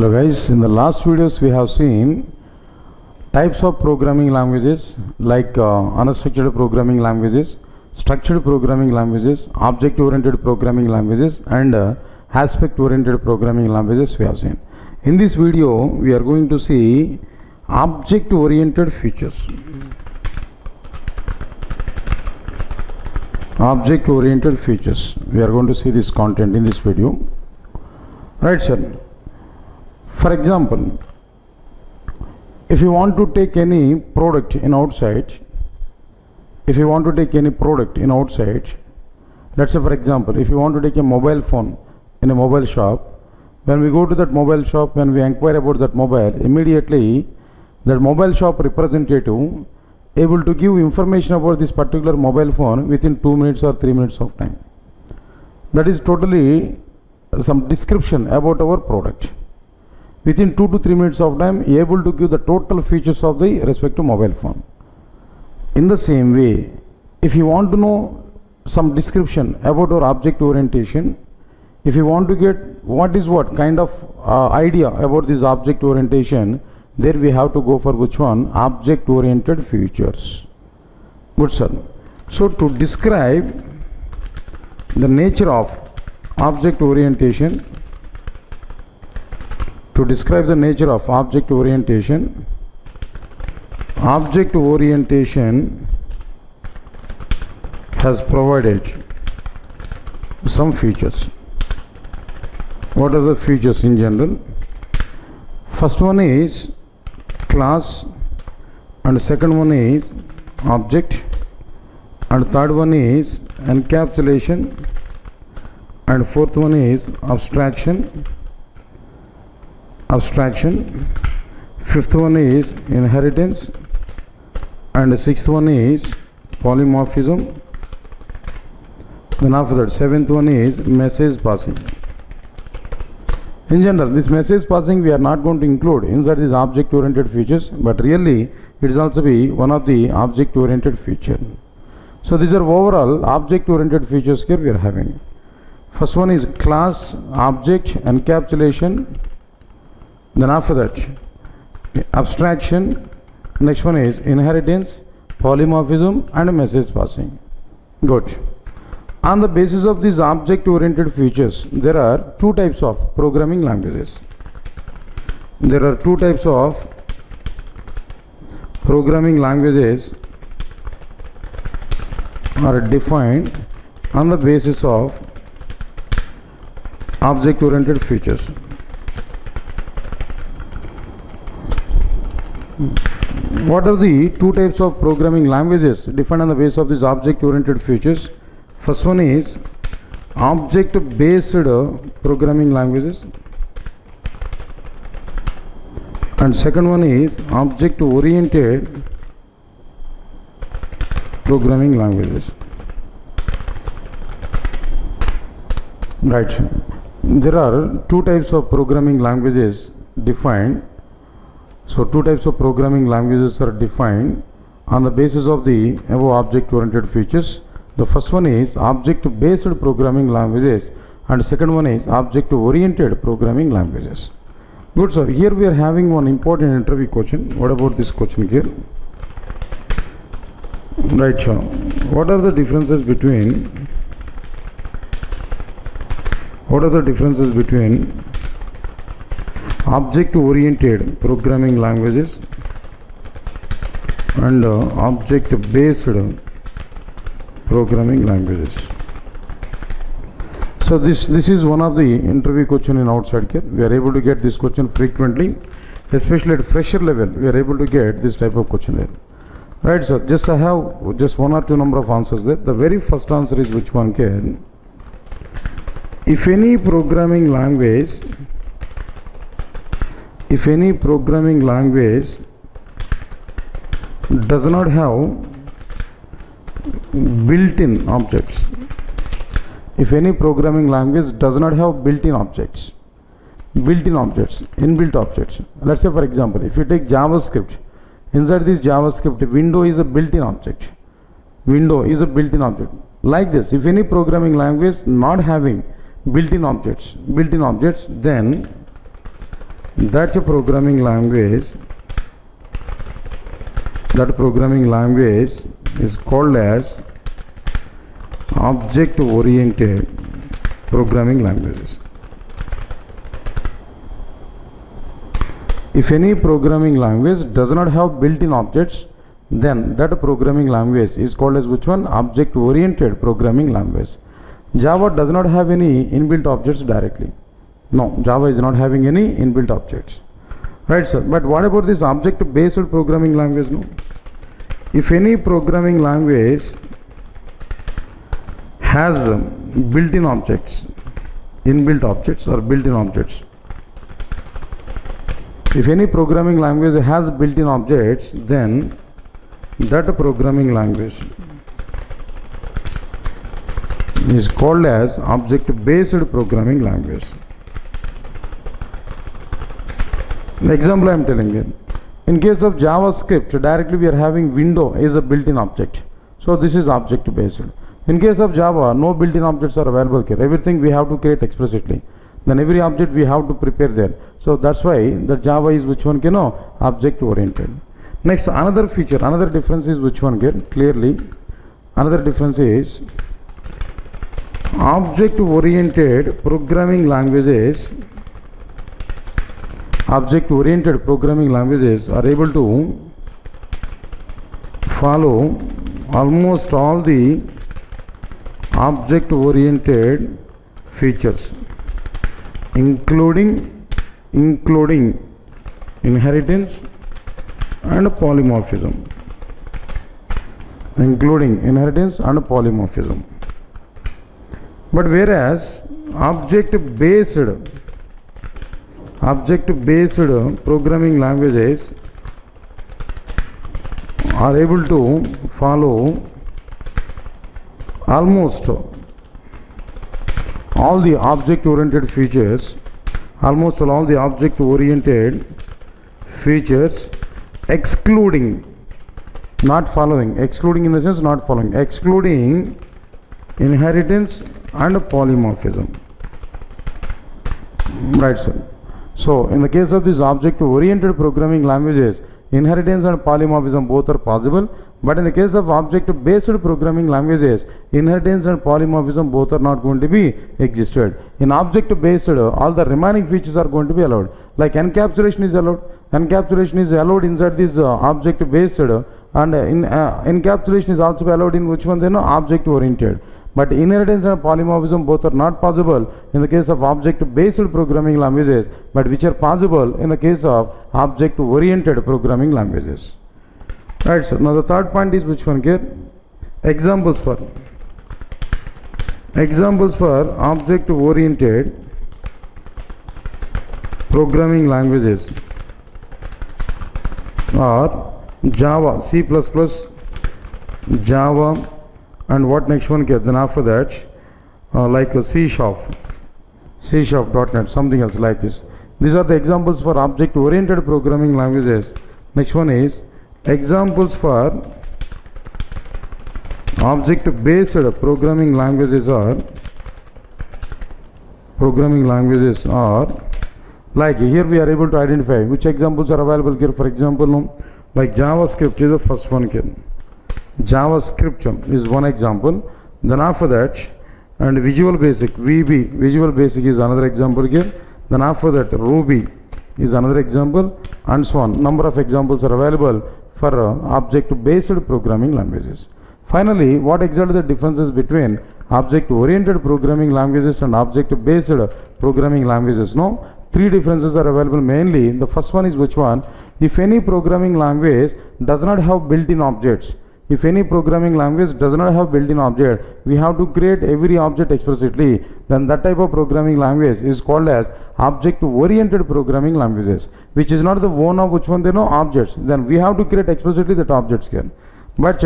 Hello guys, in the last videos we have seen types of programming languages like unstructured programming languages, structured programming languages, object oriented programming languages and aspect oriented programming languages we have seen. In this video we are going to see object oriented features. Object oriented features. We are going to see this content in this video. Right, sir. For example, if you want to take any product in outside, let's say for example, if you want to take a mobile phone in a mobile shop, when we go to that mobile shop, when we inquire about that mobile, immediately that mobile shop representative able to give information about this particular mobile phone within 2 minutes or 3 minutes of time. That is totally some description about our product. Within 2 to 3 minutes of time, able to give the total features of the respective mobile phone. In the same way, if you want to know some description about our object orientation, if you want to get what kind of idea about this object orientation, there we have to go for which one? Object oriented features. Good, sir. So to describe the nature of object orientation, object orientation has provided some features. What are the features in general? First one is class, and second one is object, and third one is encapsulation, and fourth one is abstraction, fifth one is inheritance, and sixth one is polymorphism. Then after that, seventh one is message passing. In general, this message passing we are not going to include inside these object oriented features, but really it is also be one of the object oriented feature. So these are overall object oriented features here we are having. First one is class, object, encapsulation. Then after that, abstraction. Next one is inheritance, polymorphism and message passing. Good. On the basis of these object oriented features, there are two types of programming languages. Are defined on the basis of object oriented features. What are the two types of programming languages defined on the basis of these object oriented features? First one is object based programming languages, and second one is object oriented programming languages. Right. There are two types of programming languages defined. So two types of programming languages are defined on the basis of the above object oriented features. The first one is object based programming languages and second one is object oriented programming languages. Good, sir. Here we are having one important interview question. What about this question here? Right, sir. What are the differences between object oriented programming languages and object based programming languages? So this is one of the interview question in outside here. We are able to get this question frequently, especially at fresher level. We are able to get this type of question there. Right, sir. I have just one or two number of answers there. The very first answer is which one can? If any programming language does not have built-in objects, inbuilt objects. Let's say for example, if you take JavaScript, inside this JavaScript, window is a built-in object. Like this, if any programming language not having built-in objects, then that programming language is called as object oriented programming languages. If any programming language does not have built-in objects, then that programming language is called as which one? Object oriented programming language. Java does not have any inbuilt objects directly. No, Java is not having any inbuilt objects. Right, sir. But what about this object based programming language? No. If any programming language has built-in objects, inbuilt objects or built-in objects. If any programming language has built-in objects, then that programming language is called as object-based programming language. The example I am telling you. In case of JavaScript, directly we are having window is a built-in object. So this is object-based. In case of Java, no built-in objects are available here. Everything we have to create explicitly. Then every object we have to prepare there. So that's why the Java is which one, object-oriented. Next, another feature, another difference is which one here? Clearly, another difference is object-oriented programming languages. Object-oriented programming languages are able to follow almost all the object-oriented features, including inheritance and polymorphism. But whereas object-based programming languages are able to follow almost all the object-oriented features, excluding, not following, excluding in the sense not following, excluding inheritance and polymorphism. Right, sir. So in the case of these object-oriented programming languages, inheritance and polymorphism both are possible, but in the case of object-based programming languages, inheritance and polymorphism both are not going to be existed. In object-based, all the remaining features are going to be allowed. Like encapsulation is allowed. Encapsulation is allowed inside this object-based, and encapsulation is also allowed in which one? Object-oriented. But inheritance and polymorphism both are not possible in the case of object-based programming languages, but which are possible in the case of object-oriented programming languages. Right, so now the third point is which one here? Examples for object-oriented programming languages are Java, C++, Java, and what next one here? Then after that, like a C#, .NET, something else like this. These are the examples for object-oriented programming languages. Next one is examples for object-based programming languages are like here we are able to identify which examples are available here. For example, like JavaScript is the first one here. JavaScript is one example. Then after that, and Visual Basic, VB, Visual Basic is another example here. Then after that, Ruby is another example, and so on. Number of examples are available for object-based programming languages. Finally, what exactly the differences between object-oriented programming languages and object-based programming languages? No, three differences are available mainly. The first one is which one? If any programming language does not have built-in objects, we have to create every object explicitly, then that type of programming language is called as object-oriented programming languages, which is not the one of which one objects. Then we have to create explicitly that objects here. But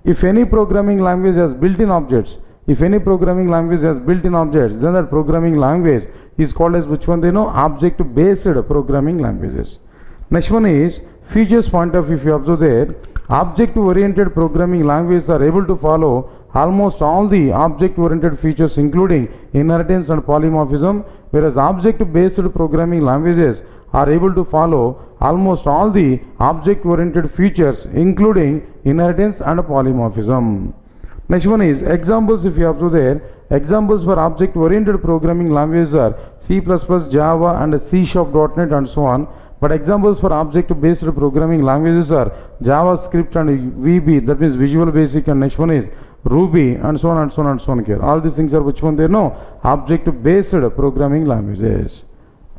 if any programming language has built-in objects, then that programming language is called as which one? Object-based programming languages. Next one is features point of view. If you observe there, object-oriented programming languages are able to follow almost all the object-oriented features, including inheritance and polymorphism, whereas object-based programming languages are able to follow almost all the object-oriented features, including inheritance and polymorphism. Next one is examples. If you observe there, examples for object-oriented programming languages are C++, Java, and C#.NET, and so on. But examples for object-based programming languages are JavaScript and VB, that means Visual Basic, and next one is Ruby, and so on and so on and so on here. All these things are which one there? No, object-based programming languages.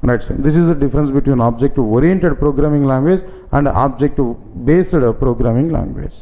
Right, so this is the difference between object-oriented programming language and object-based programming language.